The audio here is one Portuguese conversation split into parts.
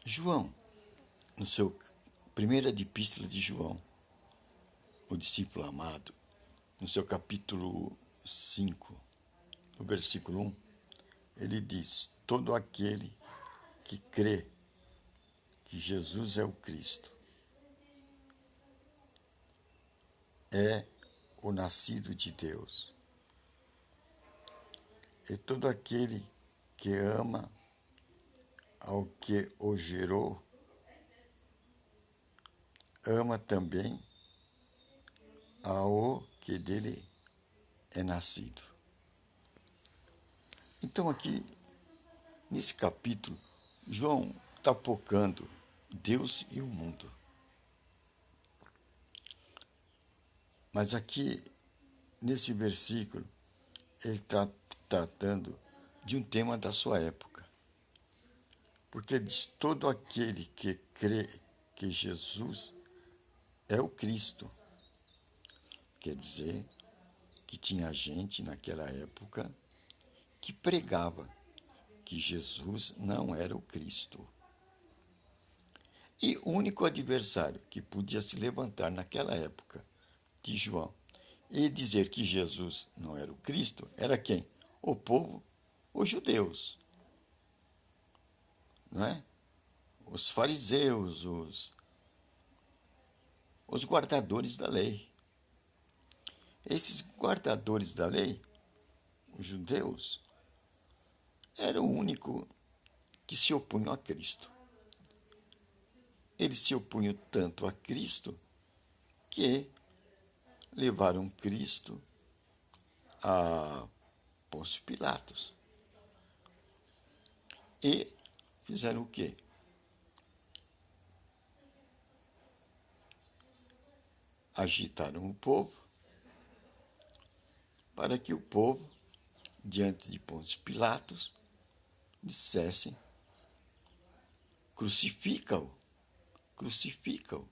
João, no seu primeira epístola de João, o discípulo amado, no seu capítulo 5, no versículo 1, ele diz: todo aquele que crê que Jesus é o Cristo é o nascido de Deus. E todo aquele que ama ao que o gerou, ama também ao que dele é nascido. Então aqui, nesse capítulo, João está focando Deus e o mundo. Mas aqui, nesse versículo, ele está tratando de um tema da sua época. Porque diz: todo aquele que crê que Jesus é o Cristo. Quer dizer que tinha gente naquela época que pregava que Jesus não era o Cristo. E o único adversário que podia se levantar naquela época de João e dizer que Jesus não era o Cristo era quem? O povo, os judeus, não é? Os fariseus, os guardadores da lei. Esses guardadores da lei, os judeus, eram o único que se opunham a Cristo. Eles se opunham tanto a Cristo que levaram Cristo a Pôncio Pilatos. E fizeram o quê? Agitaram o povo para que o povo, diante de Pôncio Pilatos, dissessem: crucifica-o, crucifica-o.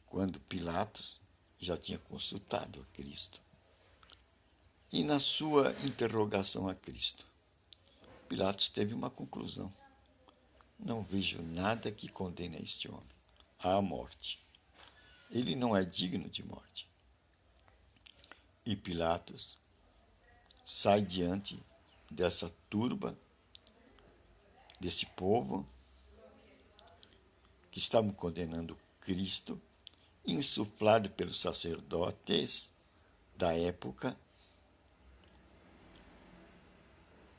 Quando Pilatos já tinha consultado a Cristo. E na sua interrogação a Cristo, Pilatos teve uma conclusão: não vejo nada que condene a este homem à morte. Ele não é digno de morte. E Pilatos sai diante dessa turba, desse povo que estavam condenando Cristo, insuflado pelos sacerdotes da época,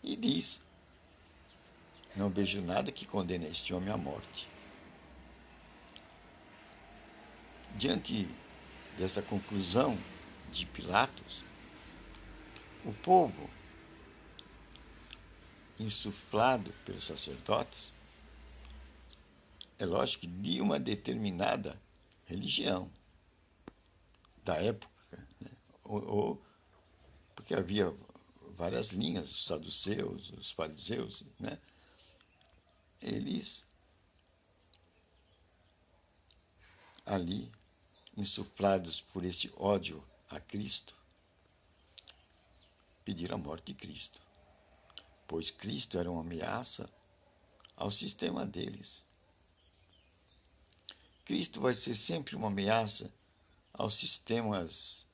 e diz: não vejo nada que condene este homem à morte. Diante dessa conclusão de Pilatos, o povo, insuflado pelos sacerdotes, é lógico que de uma determinada religião da época, né? Porque havia várias linhas, os saduceus, os fariseus, né? Eles ali, insuflados por este ódio a Cristo, pediram a morte de Cristo, pois Cristo era uma ameaça ao sistema deles. Cristo vai ser sempre uma ameaça aos sistemas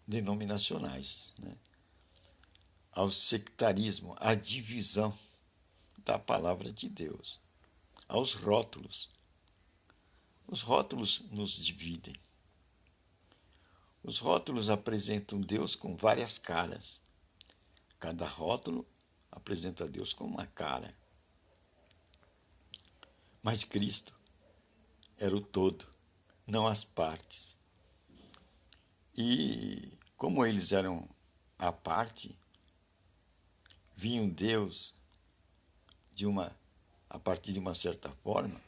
denominacionais, né? Ao sectarismo, à divisão da palavra de Deus, aos rótulos. Os rótulos nos dividem. Os rótulos apresentam Deus com várias caras. Cada rótulo apresenta Deus com uma cara. Mas Cristo era o todo, não as partes. E como eles eram a parte, viam Deus a partir de uma certa forma,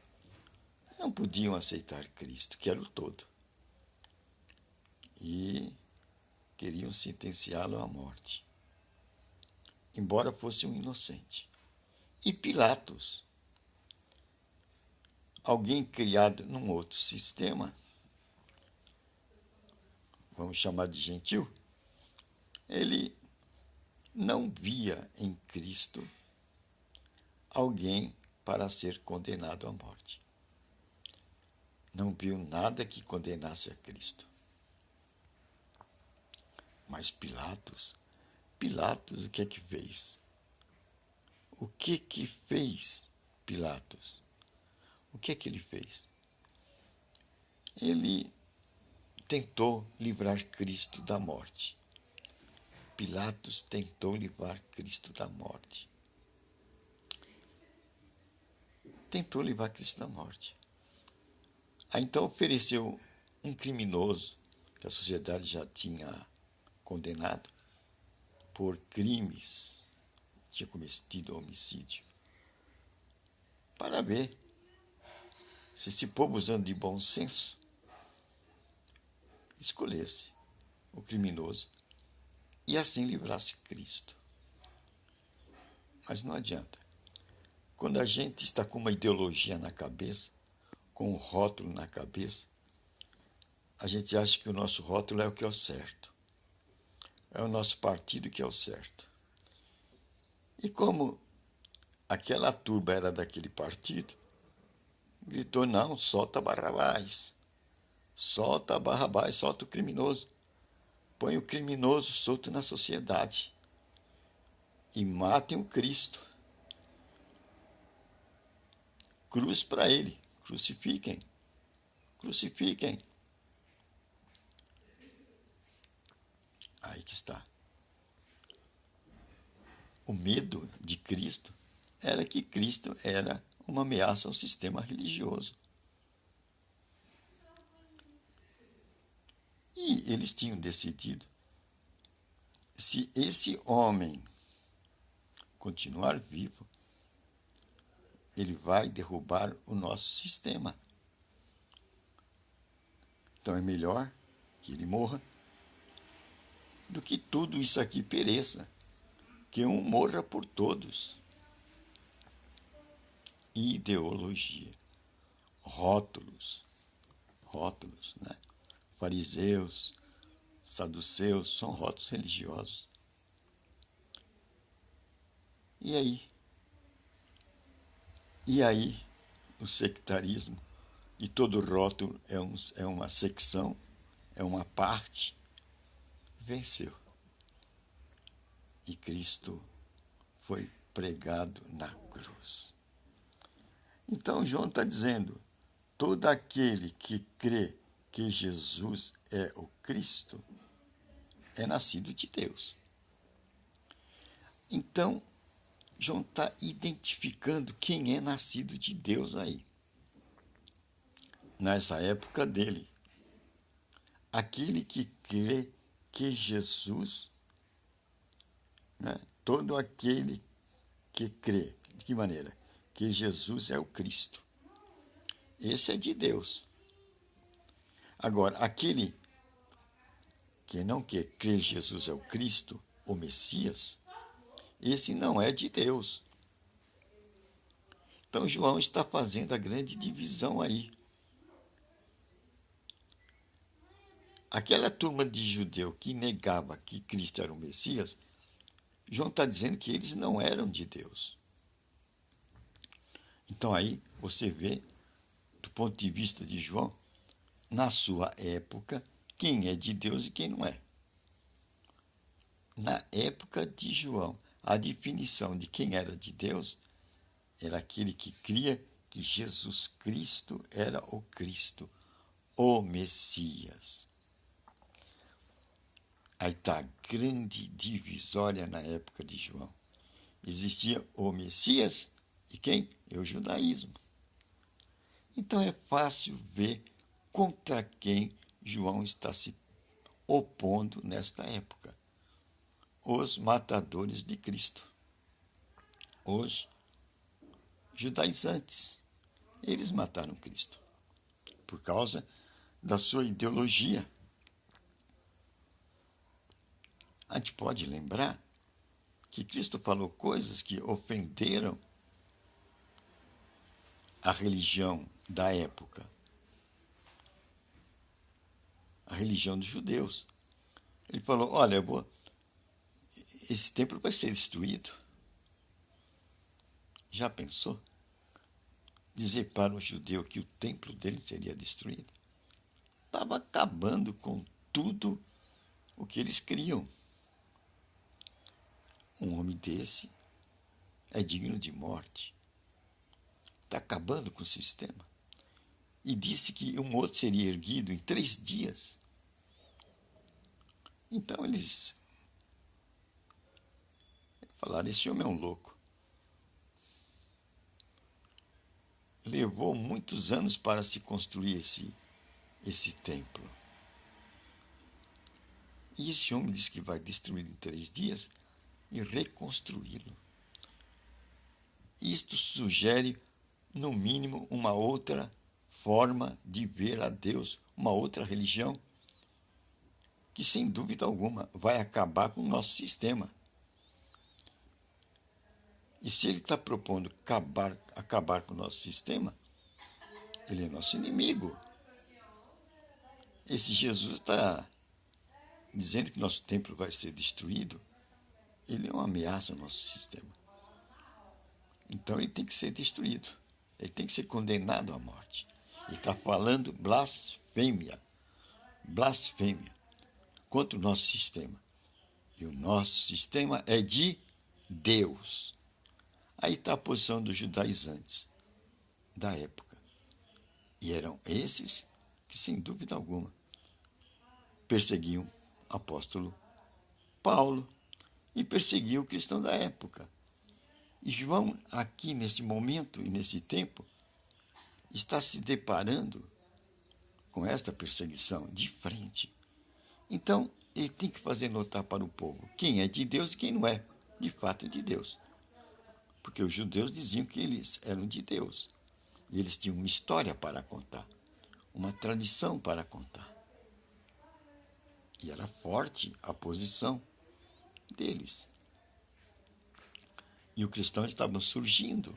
não podiam aceitar Cristo, que era o todo. E queriam sentenciá-lo à morte, embora fosse um inocente. E Pilatos, alguém criado num outro sistema, vamos chamar de gentil, ele não via em Cristo alguém para ser condenado à morte. Não viu nada que condenasse a Cristo. Mas Pilatos, o que é que fez? O que que fez Pilatos? O que é que ele fez? Ele tentou livrar Cristo da morte. Pilatos tentou livrar Cristo da morte. Tentou livrar Cristo da morte. Aí então ofereceu um criminoso que a sociedade já tinha condenado por crimes, tinha cometido homicídio, para ver se esse povo, usando de bom senso, escolhesse o criminoso e assim livrasse Cristo. Mas não adianta. Quando a gente está com uma ideologia na cabeça, com um rótulo na cabeça, a gente acha que o nosso rótulo é o que é o certo. É o nosso partido que é o certo. E como aquela turba era daquele partido, gritou, não, solta Barrabás. Solta Barrabás, solta o criminoso. Põe o criminoso solto na sociedade. E matem o Cristo. Cruz para ele. Crucifiquem. Crucifiquem. Aí que está. O medo de Cristo era que Cristo era uma ameaça ao sistema religioso. E eles tinham decidido, se esse homem continuar vivo, ele vai derrubar o nosso sistema. Então é melhor que ele morra do que tudo isso aqui pereça, que um morra por todos. Ideologia, rótulos, né? Fariseus, saduceus, são rótulos religiosos. E aí? E aí, o sectarismo, e todo rótulo é uma secção, é uma parte, venceu. E Cristo foi pregado na cruz. Então, João está dizendo, todo aquele que crê que Jesus é o Cristo é nascido de Deus. Então, João está identificando quem é nascido de Deus aí. Nessa época dele. Aquele que crê que Jesus, né, todo aquele que crê, de que maneira? Que Jesus é o Cristo. Esse é de Deus. Agora, aquele que não quer crer Jesus é o Cristo, o Messias, esse não é de Deus. Então, João está fazendo a grande divisão aí. Aquela turma de judeu que negava que Cristo era o Messias, João está dizendo que eles não eram de Deus. Então aí você vê, do ponto de vista de João, na sua época, quem é de Deus e quem não é. Na época de João, a definição de quem era de Deus era aquele que cria que Jesus Cristo era o Cristo, o Messias. Aí está a grande divisória na época de João. Existia o Messias e quem? É o judaísmo. Então é fácil ver contra quem João está se opondo nesta época. Os matadores de Cristo. Os judaizantes. Eles mataram Cristo por causa da sua ideologia. A gente pode lembrar que Cristo falou coisas que ofenderam a religião da época, a religião dos judeus. Ele falou, olha, esse templo vai ser destruído. Já pensou? dizer para o judeu que o templo dele seria destruído? Estava acabando com tudo o que eles criam. Um homem desse é digno de morte. Está acabando com o sistema. E disse que um outro seria erguido em 3 dias. Então eles falaram, esse homem é um louco. Levou muitos anos para se construir esse templo. E esse homem diz que vai destruí-lo em 3 dias e reconstruí-lo. Isto sugere, no mínimo, uma outra forma de ver a Deus, uma outra religião, que sem dúvida alguma vai acabar com o nosso sistema. E se ele está propondo acabar com o nosso sistema, ele é nosso inimigo. Esse Jesus está dizendo que nosso templo vai ser destruído, ele é uma ameaça ao nosso sistema. Então ele tem que ser destruído. Ele tem que ser condenado à morte. Ele está falando blasfêmia. Blasfêmia contra o nosso sistema. E o nosso sistema é de Deus. Aí está a posição dos judaizantes da época. E eram esses que, sem dúvida alguma, perseguiam o apóstolo Paulo e perseguiam o cristão da época. E João, aqui nesse momento e nesse tempo, está se deparando com esta perseguição de frente. Então, ele tem que fazer notar para o povo quem é de Deus e quem não é, de fato, de Deus. Porque os judeus diziam que eles eram de Deus. E eles tinham uma história para contar, uma tradição para contar. E era forte a posição deles. E os cristãos estavam surgindo.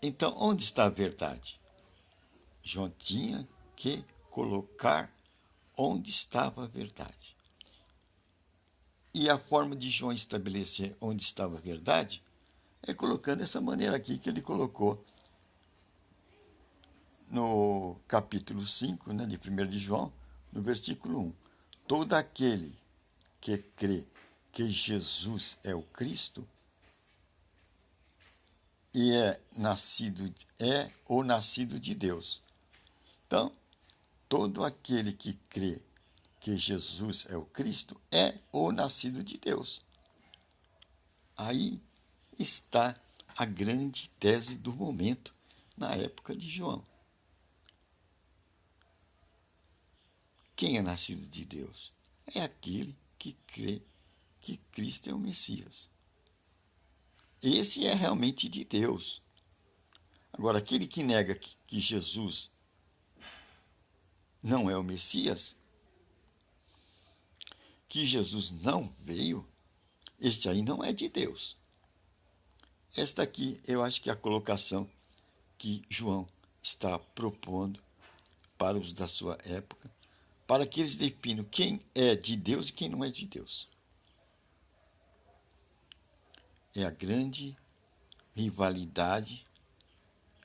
Então, onde está a verdade? João tinha que colocar onde estava a verdade. E a forma de João estabelecer onde estava a verdade é colocando essa maneira aqui que ele colocou no capítulo 5, né, de 1 de João, no versículo 1. Todo aquele que crê que Jesus é o Cristo e é o nascido de Deus. Então, todo aquele que crê que Jesus é o Cristo é o nascido de Deus. Aí está a grande tese do momento na época de João. Quem é nascido de Deus? É aquele que crê que Cristo é o Messias. Esse é realmente de Deus. Agora, aquele que nega que Jesus não é o Messias, que Jesus não veio, este aí não é de Deus. Esta aqui eu acho que é a colocação que João está propondo para os da sua época, para que eles definam quem é de Deus e quem não é de Deus. É a grande rivalidade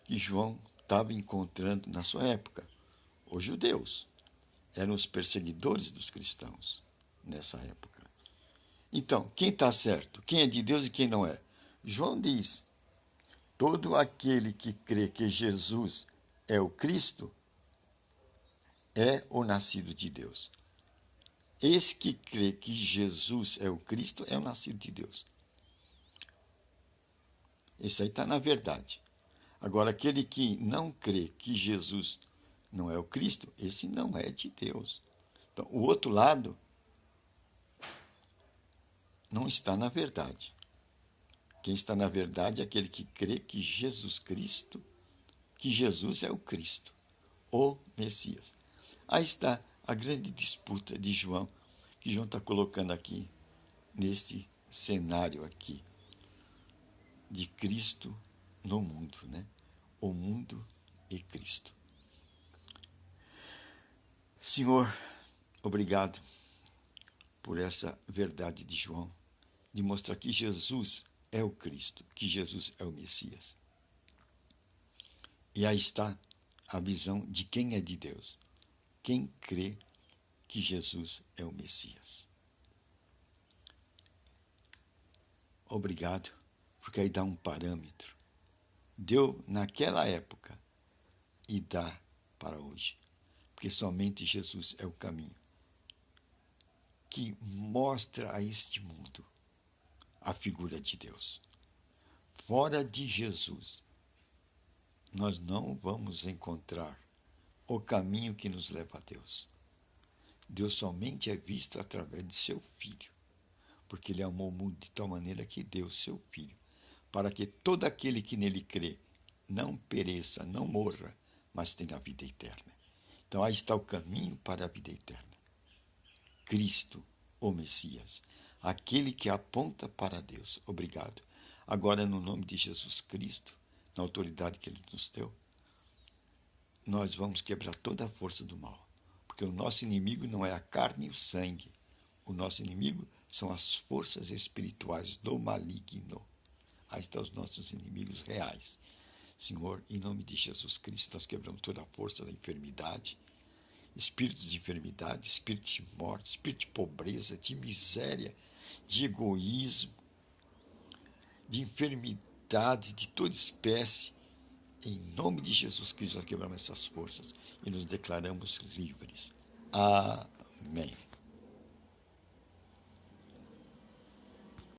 que João estava encontrando na sua época. Os judeus eram os perseguidores dos cristãos nessa época. Então, quem está certo? Quem é de Deus e quem não é? João diz, todo aquele que crê que Jesus é o Cristo é o nascido de Deus. Esse que crê que Jesus é o Cristo é o nascido de Deus. Esse aí está na verdade. Agora, aquele que não crê que Jesus não é o Cristo, esse não é de Deus. Então, o outro lado não está na verdade. Quem está na verdade é aquele que crê que Jesus Cristo, que Jesus é o Cristo, o Messias. Aí está a grande disputa de João, que João está colocando aqui, neste cenário aqui, de Cristo no mundo, né? O mundo e Cristo. Senhor, obrigado por essa verdade de João, de mostrar que Jesus é o Cristo, que Jesus é o Messias. E aí está a visão de quem é de Deus. Quem crê que Jesus é o Messias. Obrigado, porque aí dá um parâmetro. Deu naquela época e dá para hoje. Porque somente Jesus é o caminho que mostra a este mundo a figura de Deus. Fora de Jesus, nós não vamos encontrar o caminho que nos leva a Deus. Deus somente é visto através de seu Filho, porque Ele amou o mundo de tal maneira que deu seu Filho, para que todo aquele que nele crê não pereça, não morra, mas tenha a vida eterna. Então aí está o caminho para a vida eterna. Cristo, o Messias, aquele que aponta para Deus. Obrigado. Agora, no nome de Jesus Cristo, na autoridade que Ele nos deu, nós vamos quebrar toda a força do mal. Porque o nosso inimigo não é a carne e o sangue. O nosso inimigo são as forças espirituais do maligno. Aí estão os nossos inimigos reais. Senhor, em nome de Jesus Cristo, nós quebramos toda a força da enfermidade, espíritos de enfermidade, espírito de morte, espírito de pobreza, de miséria, de egoísmo, de enfermidade de toda espécie. Em nome de Jesus Cristo, nós quebramos essas forças e nos declaramos livres. Amém.